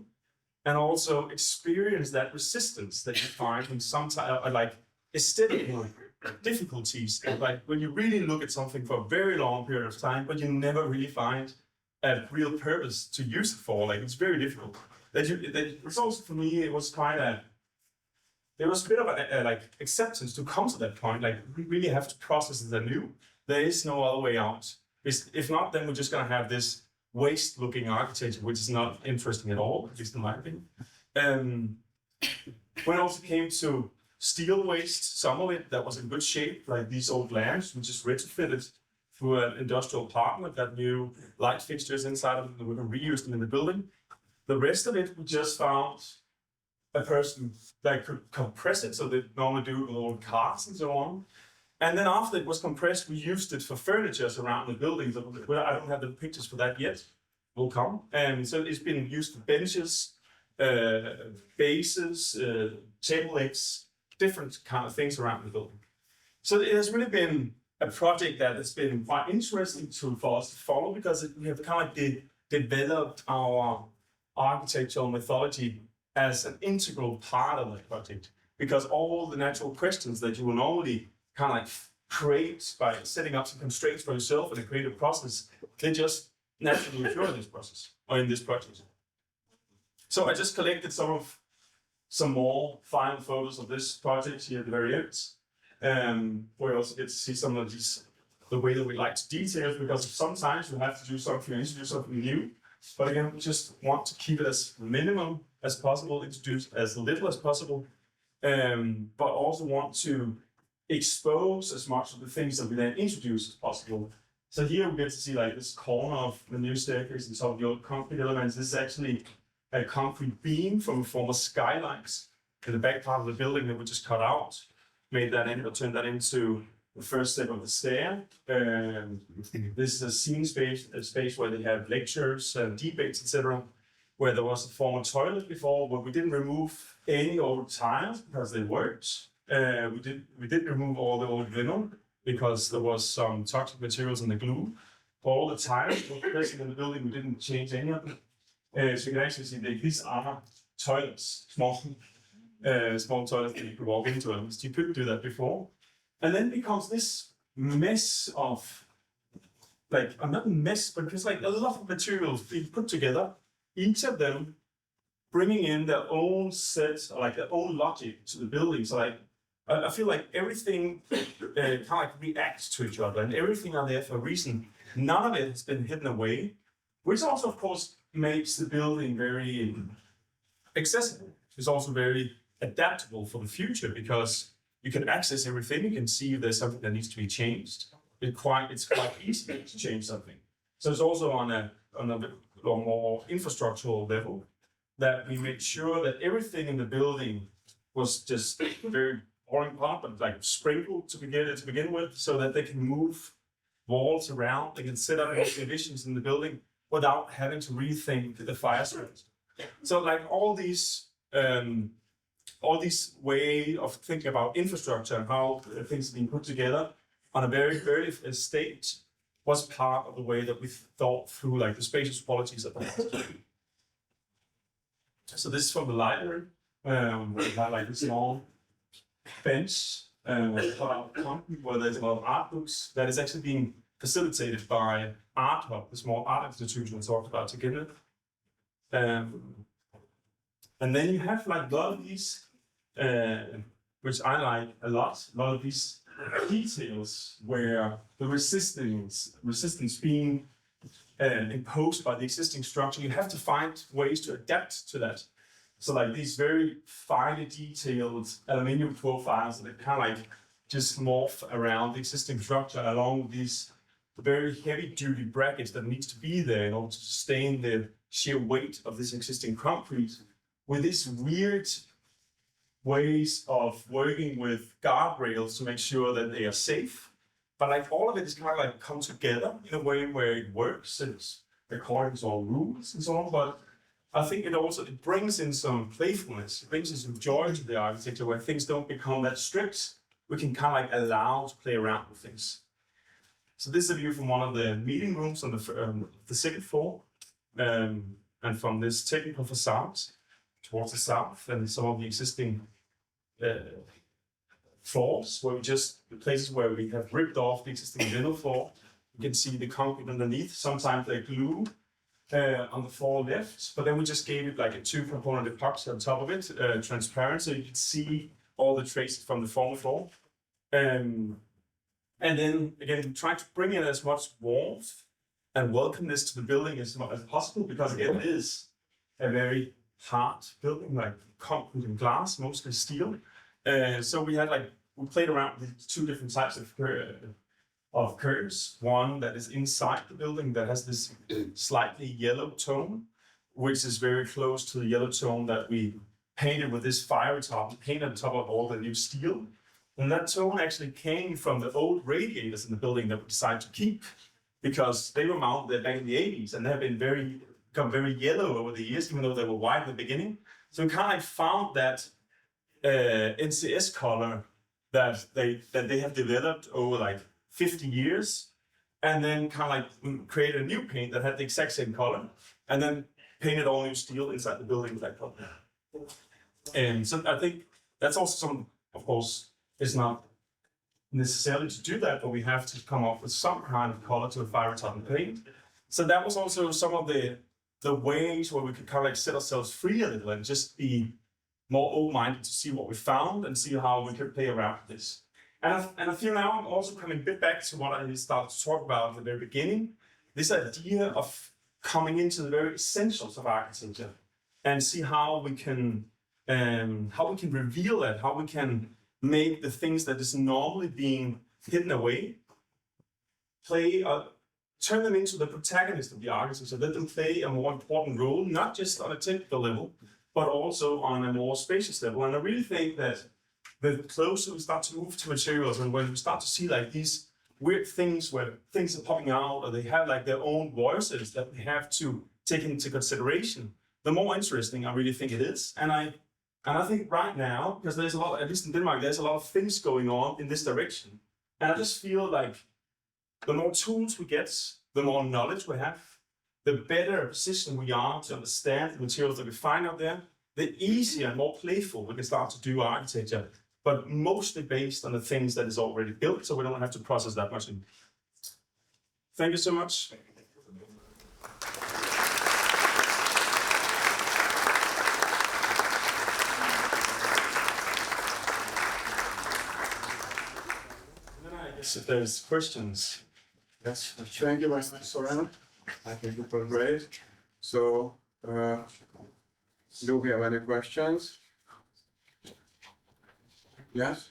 and also experience that resistance that you find in some like aesthetic difficulties. Like when you really look at something for a very long period of time, but you never really find a real purpose to use it for. Like it's very difficult. It's also for me, it was there was a bit of a like acceptance to come to that point. Like we really have to process it anew. There is no other way out. If not, then we're just gonna have this waste-looking architecture, which is not interesting at all, at least in my opinion. When it also came to steel waste, some of it that was in good shape, like these old lamps, we just retrofitted through an industrial partner, got new light fixtures inside of them, and we can reuse them in the building. The rest of it, we just found a person that could compress it, so they normally do it with old cars and so on. And then after it was compressed, we used it for furniture around the building. I don't have the pictures for that yet. Will come. And so it's been used for benches, bases, table legs, different kind of things around the building. So it has really been a project that has been quite interesting for us to follow because we have kind of developed our architectural methodology as an integral part of the project, because all the natural questions that you will normally kind of like create by setting up some constraints for yourself in a creative process, they just naturally occur in this process or in this project. So I just collected some more final photos of this project here at the very end, where you also get to see some of the way that we like to detail, because sometimes you have to do something, introduce something new. But again, we just want to keep it as minimum as possible, introduce as little as possible, but also want to expose as much of the things that we then introduce as possible. So here we get to see like this corner of the new staircase and some of the old concrete elements. This is actually a concrete beam from former skylights in the back part of the building that we just cut out, turned that into the first step of the stair. This is a scene space, a space where they have lectures, debates, etc. Where there was a former toilet before, but we didn't remove any old tiles because they worked. We did remove all the old linen because there was some toxic materials in the glue. All the tiles were present in the building. We didn't change any of them. So you can actually see that these are toilets, small toilets that you could walk into. At least you couldn't do that before. And then becomes this mess of, like, not a mess, but just like a lot of materials being put together, each of them bringing in their own set, like their own logic to the building. So like, I feel like everything kind of like reacts to each other, and everything are there for a reason. None of it has been hidden away, which also, of course, makes the building very accessible. It's also very adaptable for the future because you can access everything. You can see if there's something that needs to be changed. It's quite easy to change something. So it's also on a more infrastructural level that we make sure that everything in the building was just very boring part, but like sprinkled to begin with, so that they can move walls around. They can set up divisions in the building without having to rethink the fire service. So like all these way of thinking about infrastructure and how things are being put together on a very early stage was part of the way that we thought through like the spacious qualities of the house. So this is from the library. We have like this long bench where there's a lot of art books that is actually being facilitated by Art Hub, the small art institution I talked about together. And then you have like a lot of these, which I like a lot of these details where the resistance being imposed by the existing structure. You have to find ways to adapt to that. So like these very finely detailed aluminium profiles that kind of like just morph around the existing structure along these very heavy duty brackets that needs to be there in order to sustain the sheer weight of this existing concrete, with these weird ways of working with guardrails to make sure that they are safe. But like all of it is kind of like come together in a way where it works. It's according to all rules and so on. But I think it brings in some playfulness. It brings in some joy to the architecture where things don't become that strict. We can kind of like allow to play around with things. So this is a view from one of the meeting rooms on the second floor, and from this technical facade towards the south, and some of the existing floors, the places where we have ripped off the existing vinyl floor. You can see the concrete underneath. Sometimes they glue on the floor left, but then we just gave it like a 2-component epoxy on top of it, transparent, so you can see all the traces from the former floor. And then again, trying to bring in as much warmth and welcomeness to the building as possible, because again, it is a very hard building, like concrete and glass, mostly steel. So we played around with 2 different types of curves. One that is inside the building that has this slightly yellow tone, which is very close to the yellow tone that we painted with this fire retardant paint on top of all the new steel. And that tone actually came from the old radiators in the building that we decided to keep, because they were mounted there back in the 80s and they have become very yellow over the years, even though they were white in the beginning. So we kind of found that NCS color that they have developed over like 50 years, and then kind of like created a new paint that had the exact same color, and then painted all new steel inside the building with that color. And so I think that's also some, of course, it's not necessarily to do that, but we have to come up with some kind of color to a fire retardant paint. So that was also some of the ways where we could kind of like set ourselves free a little and just be more open-minded to see what we found and see how we could play around with this. And I feel now I'm also coming a bit back to what I started to talk about at the very beginning, this idea of coming into the very essentials of architecture and see how we can reveal that, how we can make the things that is normally being hidden away, turn them into the protagonist of the architecture, let them play a more important role, not just on a technical level, but also on a more spacious level. And I really think that the closer we start to move to materials, and when we start to see like these weird things where things are popping out, or they have like their own voices that we have to take into consideration, the more interesting I really think it is. And I think right now, because there's a lot, at least in Denmark, there's a lot of things going on in this direction. And I just feel like the more tools we get, the more knowledge we have, the better position we are to understand the materials that we find out there, the easier and more playful we can start to do architecture, but mostly based on the things that is already built, so we don't have to process that much. Thank you so much. If there's questions. Yes, thank you very much, Søren. I think it was great. So, do we have any questions? Yes?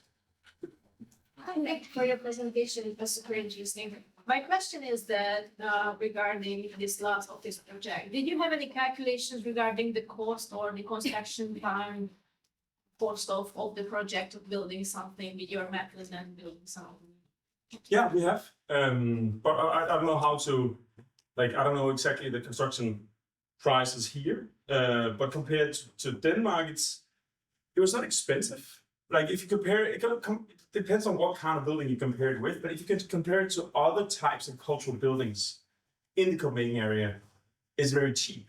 Thank you for your presentation. It was super interesting. My question is that regarding this last office project, did you have any calculations regarding the cost or the construction time cost of the project of building something with your method and building something? Yeah, we have. But I don't know how to, I don't know exactly the construction prices here. But compared to Denmark, it was not expensive. Like if you compare, it depends on what kind of building you compare it with. But if you can compare it to other types of cultural buildings in the Copenhagen area, it's very cheap.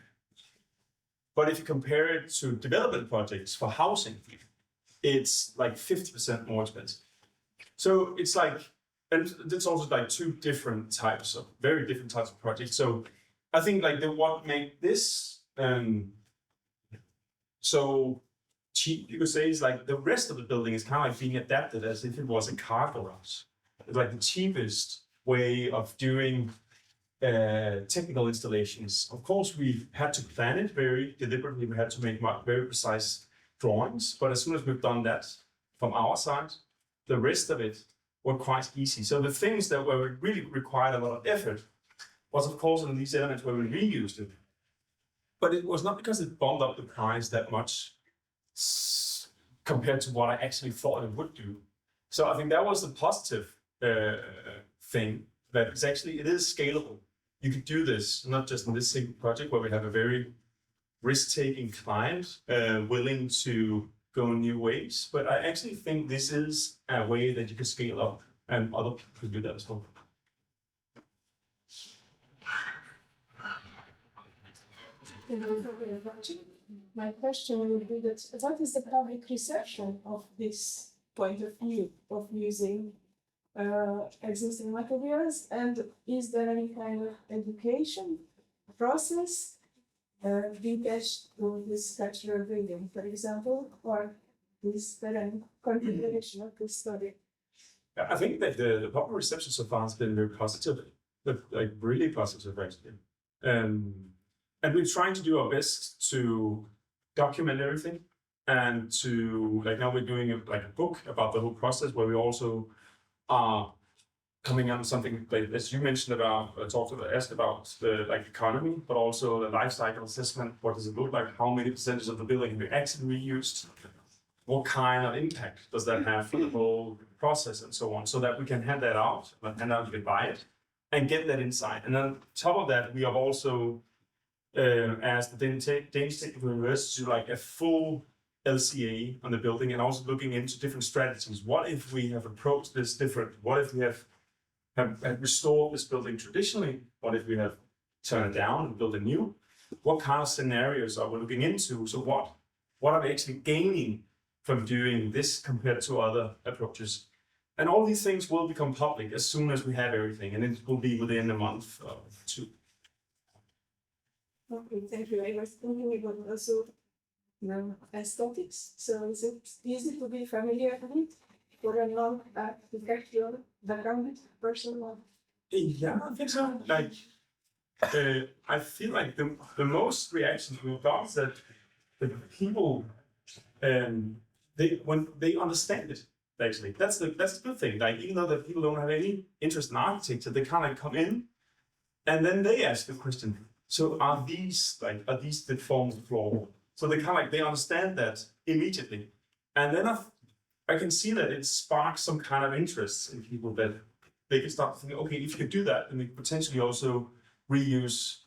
But if you compare it to development projects for housing, it's like 50% more expensive. So it's like, and it's also like very different types of projects. So I think like what made this so cheap, you could say, is like the rest of the building is kind of like being adapted as if it was a car garage. It's like the cheapest way of doing technical installations. Of course, we had to plan it very deliberately. We had to make very precise drawings. But as soon as we've done that from our side, the rest of it were quite easy. So the things that were really required a lot of effort was, of course, in these elements where we reused it. But it was not because it bumped up the price that much compared to what I actually thought it would do. So I think that was the positive thing, that it's actually, it is scalable. You could do this, not just in this single project where we have a very risk-taking client willing to go new ways, but I actually think this is a way that you can scale up, and other people could do that as well. My question would be that what is the public reception of this point of view of using existing materials, and is there any kind of education process detached to this structural building, for example, or is there any continuation of this study? I think that the public reception so far has been very positive, but like really positive actually. And we're trying to do our best to document everything, and to, like, now we're doing like a book about the whole process where we also are coming up with something like, as you mentioned about, asked about the like economy, but also the life cycle assessment. What does it look like? How many percentage of the building can be actually reused? What kind of impact does that have for the whole process and so on, so that we can hand that out, you can buy it and get that insight. And on top of that, we have also asked the Danish Technical University to like a full LCA on the building, and also looking into different strategies. What if we have approached this different? What if we have restored this building traditionally? What if we have turned it down and built a new? What kind of scenarios are we looking into? So what are we actually gaining from doing this compared to other approaches? And all these things will become public as soon as we have everything, and it will be within a month or two. Okay, thank you. I was thinking about also aesthetics. So is it easy to be familiar with it for a non-architectural background person? Yeah, I think so. Like, I feel like the most reactions we've got is that the people, when they understand it. Actually, that's the good thing. Like, even though that people don't have any interest in architecture, they kind of come in, and then they ask the question. So are these the forms of floor? So they kind of like, they understand that immediately, and then I can see that it sparks some kind of interest in people, that they can start thinking, okay, if you could do that, then they could potentially also reuse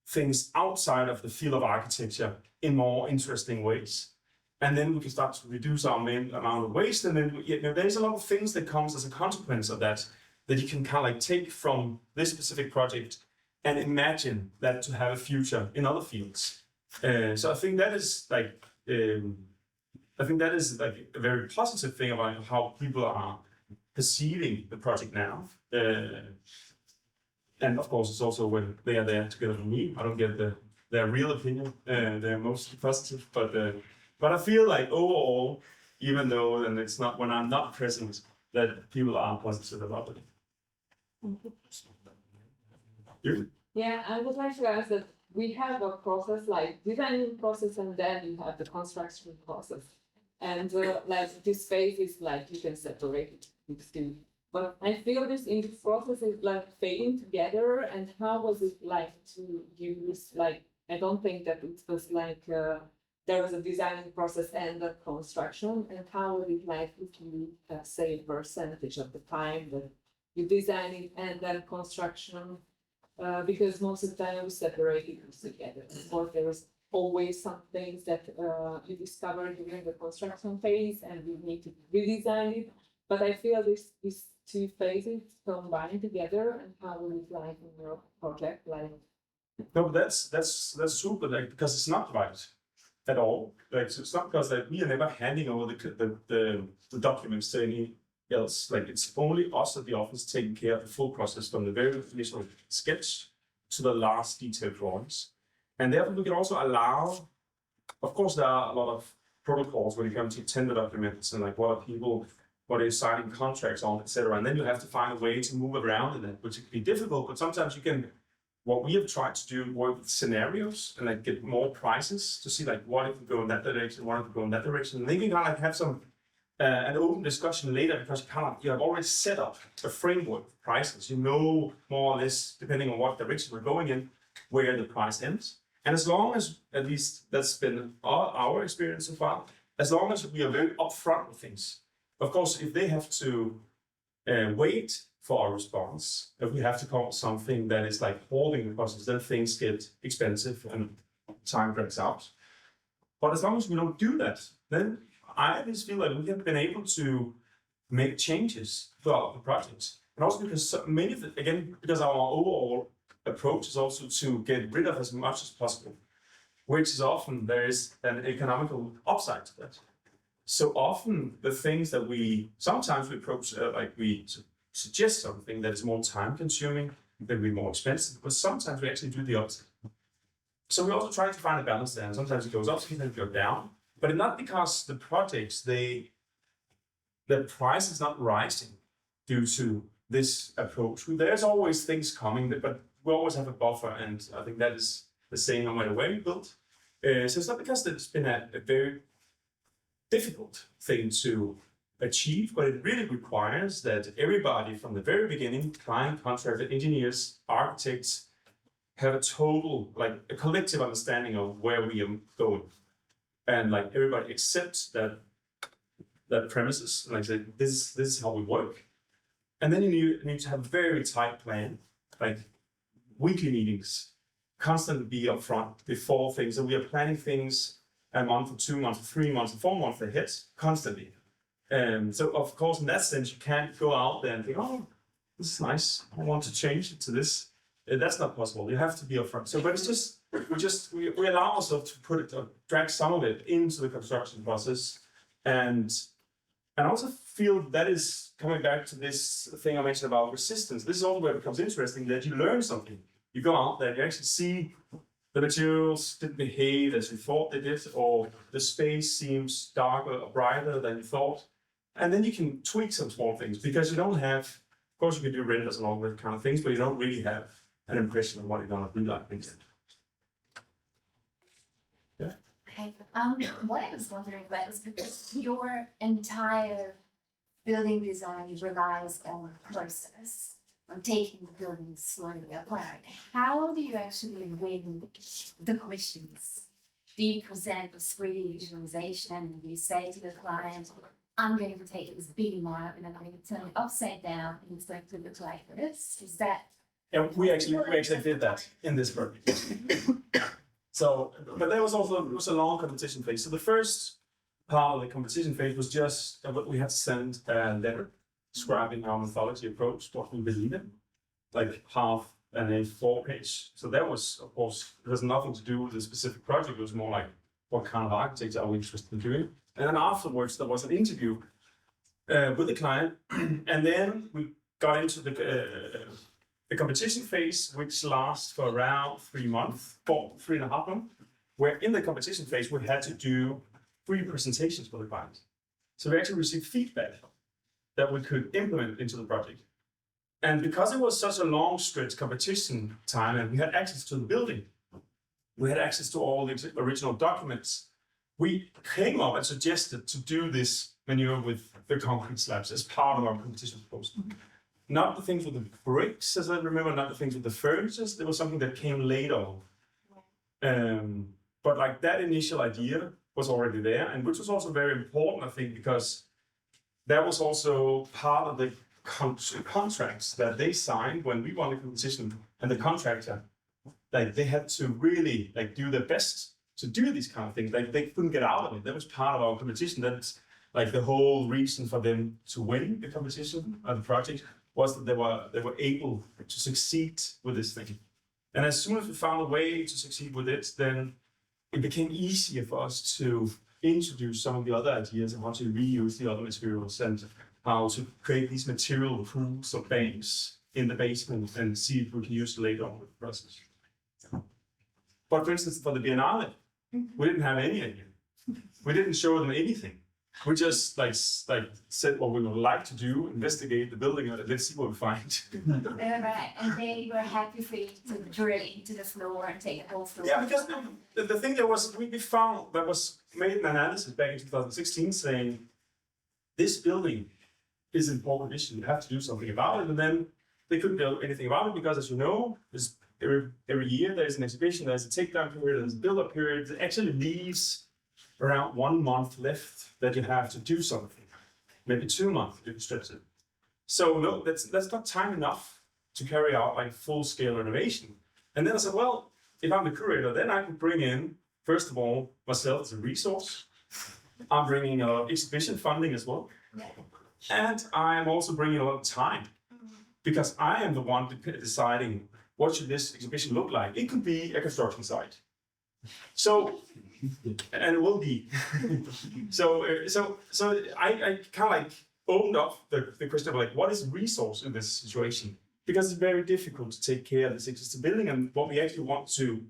things outside of the field of architecture in more interesting ways. And then we can start to reduce our main amount of waste. And then there's a lot of things that comes as a consequence of that you can kind of like take from this specific project and imagine that to have a future in other fields. So I think that is like, a very positive thing about how people are perceiving the project now. And of course, it's also when they are there together with me. I don't get their real opinion. They're mostly positive, but I feel like overall, even though, and it's not when I'm not present, that people are positive about it. You? Yeah, I would like to ask that we have a process like designing process, and then you have the construction process. And like this phase is like you can separate it into two. But I feel this in this process is like fading together. And how was it like to use, like, I don't think that it was like there was a designing process and a construction. And how was it like if you say a percentage of the time that you design it and then construction? Because most of the time we separate it together. Or there was always some things that you discover during the construction phase and you need to redesign it. But I feel these two phases combined together, and how will it like in your project? Like, no, that's super, like, because it's not right at all. Like, so it's not because like we are never handing over the documents to any else. Like, it's only us at the office taking care of the full process from the very initial sketch to the last detailed drawings. And therefore we can also allow, of course there are a lot of protocols when you come to tender documents and like what are signing contracts on, etc. And then you have to find a way to move around in it, which can be difficult, but sometimes you can what we have tried to do, work with scenarios and like get more prices to see like what if we go in that direction, what if we go in that direction. And then you can kind of like have some an open discussion later because you have already set up a framework of prices. You know more or less, depending on what direction we're going in, where the price ends. And as long as, at least that's been our experience so far, as long as we are very upfront with things. Of course, if they have to wait for our response, if we have to come up with something that is like holding the process, then things get expensive and time drags out. But as long as we don't do that, then I at least feel like we have been able to make changes throughout the project. And also because many of it, again, because our overall approach is also to get rid of as much as possible, which is often there is an economical upside to that. So often the things that sometimes we approach, like we suggest something that is more time consuming, that will be more expensive, but sometimes we actually do the opposite. So we also try to find a balance there, and sometimes it goes up, sometimes it goes down, but not because the projects, the price is not rising due to this approach. There's always things coming, but we always have a buffer, and I think that is the same no matter where we build. So it's not because it's been a very difficult thing to achieve, but it really requires that everybody from the very beginning, client, contractor, engineers, architects, have a total, like a collective understanding of where we are going. And like everybody accepts that premises, like say, this is how we work. And then you need to have a very tight plan, like weekly meetings, constantly be upfront before things. And we are planning things a month or 2 months, or 3 months, or 4 months ahead, constantly. So of course, in that sense, you can't go out there and think, oh, this is nice, I want to change it to this. That's not possible. You have to be upfront. So, but it's just we allow ourselves to put it, drag some of it into the construction process, and also feel that is coming back to this thing I mentioned about resistance. This is also where it becomes interesting, that you learn something. You go out there, you actually see the materials didn't behave as you thought they did, or the space seems darker or brighter than you thought. And then you can tweak some small things, because you don't have, of course you can do renders and all that kind of things, but you don't really have an impression of what you're gonna be like. Yeah. Okay. What I was wondering about is, because your entire building design relies on process, on taking the building slowly apart. How do you actually win the questions? Do you present a 3D visualization and you say to the client, I'm going to take this beam out and I'm going to turn it upside down and it's going to look like this? Is that? Yeah, we actually did that in this project. So, but there was a long competition phase. So the first part of the competition phase was just we had to send a letter describing our methodology approach, what we believe in, like half and a 4-page. So that was, of course, it has nothing to do with the specific project. It was more like, what kind of architects are we interested in doing? And then afterwards, there was an interview with the client, and then we got into the competition phase, which lasts for around 3 months, 3.5 months, where in the competition phase, we had to do 3 presentations for the client. So we actually received feedback that we could implement into the project. And because it was such a long stretch competition time and we had access to the building, we had access to all the original documents, we came up and suggested to do this maneuver with the concrete slabs as part of our competition proposal. Not the things with the bricks, as I remember, not the things with the furniture. There was something that came later on. But like that initial idea was already there, and which was also very important, I think, because that was also part of the contracts that they signed when we won the competition, and the contractor, like they had to really like do their best to do these kind of things. Like they couldn't get out of it. That was part of our competition. That's like the whole reason for them to win the competition or the project was that they were able to succeed with this thing. And as soon as we found a way to succeed with it, then it became easier for us to introduce some of the other ideas on how to reuse the other materials and how to create these material pools or banks in the basement and see if we can use it later on with the process. But for instance, for the Biennale, we didn't have any idea. We didn't show them anything. we just like said what we would like to do, investigate the building, and let's see what we find. Right, and they were happy for you to drill into the floor and take the whole floor. Yeah, because the thing that was we found that was made an analysis back in 2016 saying this building is an important issue. You have to do something about it, and then they couldn't do anything about it because, as you know, every year there's an exhibition, there's a takedown period, there's a build-up period. It actually leaves around 1 month left that you have to do something, maybe 2 months if you stretch it. So no, that's not time enough to carry out like full-scale renovation. And then I said, well, if I'm the curator, then I could bring in, first of all, myself as a resource. I'm bringing exhibition funding as well. And I'm also bringing a lot of time because I am the one deciding what should this exhibition look like. It could be a construction site. So, and it will be. so I kind of like opened up the question of like, what is resource in this situation? Because it's very difficult to take care of this existing building, and what we actually want to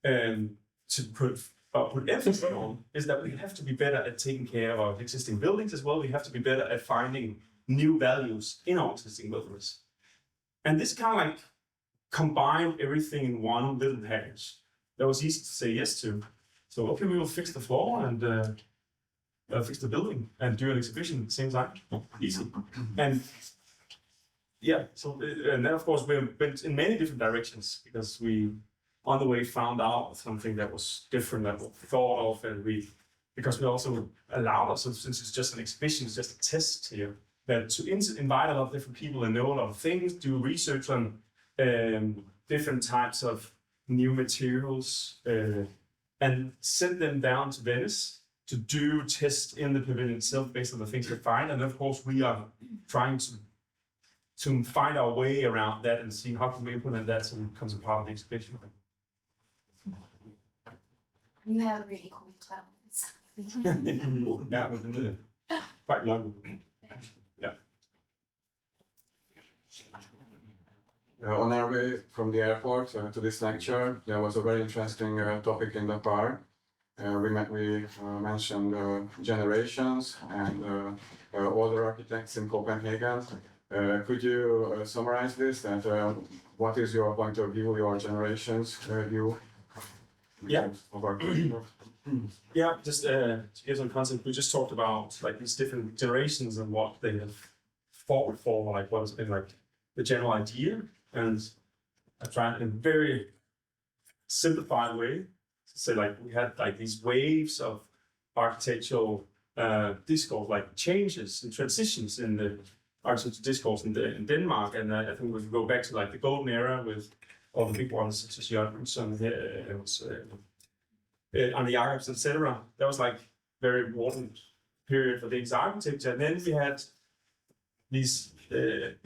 put emphasis on is that we have to be better at taking care of our existing buildings as well. We have to be better at finding new values in our existing buildings. And this kind of like combined everything in one little package. That was easy to say yes to. So okay, we will fix the floor and fix the building and do an exhibition at the same time. Easy. And yeah, so and then of course we went in many different directions because we on the way found out something that was different than what we thought of, and because we also allowed ourselves, since it's just an exhibition, it's just a test here, that to invite a lot of different people and know a lot of things, do research on different types of new materials, and send them down to Venice to do tests in the pavilion itself based on the things we find. And of course, we are trying to find our way around that and see how can we implement that so it becomes a part of the exhibition. You have really cool clothes. Yeah, quite long. Yeah. On our way from the airport to this lecture, there was a very interesting topic in the car. We mentioned generations and older architects in Copenhagen. Could you summarize this? And what is your point of view, your generation's view? Yeah. Of architecture? Yeah, just to give some concept, we just talked about like these different generations and what they have fought for, like what has been like the general idea. And I tried in a very simplified way to say like we had like these waves of architectural discourse, like changes and transitions in the architectural discourse in Denmark. And I think we can go back to like the golden era with all the big ones such as Jørgensen, Arne Jacobs, etc. That was like very important period for Danish architecture. And then we had these the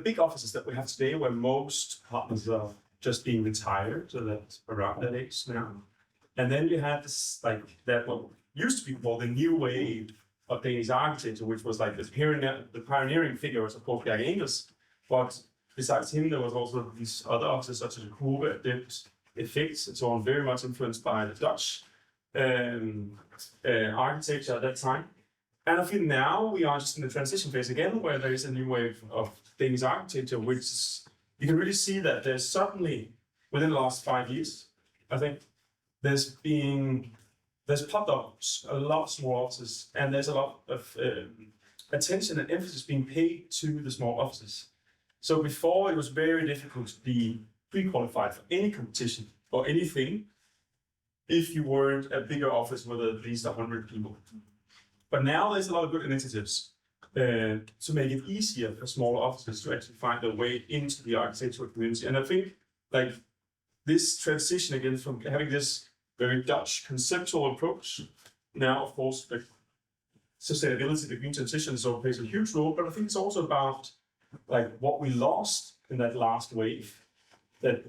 big offices that we have today, where most partners are just being retired, so that's around that age now. And then you had this like that what used to be called the new wave of Danish architecture, which was like the pioneering figures of Paul Bjerke Ingels. But besides him, there was also these other offices such as Grove, Adept, Effects, and so on, very much influenced by the Dutch architecture at that time. And I feel now we are just in the transition phase again, where there is a new wave of Danish architecture, which is, you can really see that there's certainly, within the last 5 years, I think there's popped up a lot of small offices, and there's a lot of attention and emphasis being paid to the small offices. So before it was very difficult to be pre-qualified for any competition or anything if you weren't a bigger office with at least 100 people. But now there's a lot of good initiatives to make it easier for smaller offices to actually find their way into the architectural community. And I think like this transition again from having this very Dutch conceptual approach, now of course the sustainability, the green transition also plays a huge role, but I think it's also about like what we lost in that last wave, that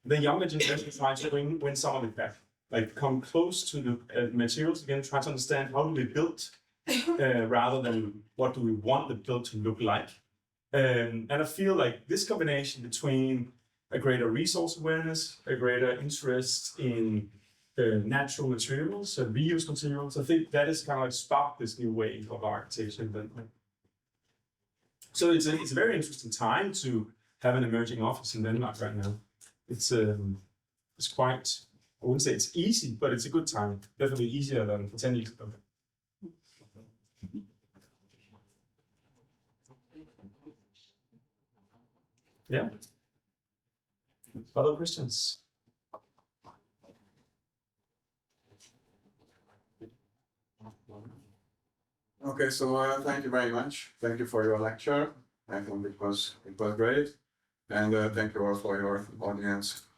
the younger generation tries to win some of it back. Like come close to the materials again, try to understand how do we build rather than what do we want the build to look like. And I feel like this combination between a greater resource awareness, a greater interest in natural materials, reused materials. I think that has kind of like sparked this new wave of architecture in Denmark. So it's a very interesting time to have an emerging office in Denmark right now. It's quite, I wouldn't say it's easy, but it's a good time. Definitely easier than 10 years ago. Yeah. Other questions? Okay, so thank you very much. Thank you for your lecture. I think it was great, and thank you all for your audience.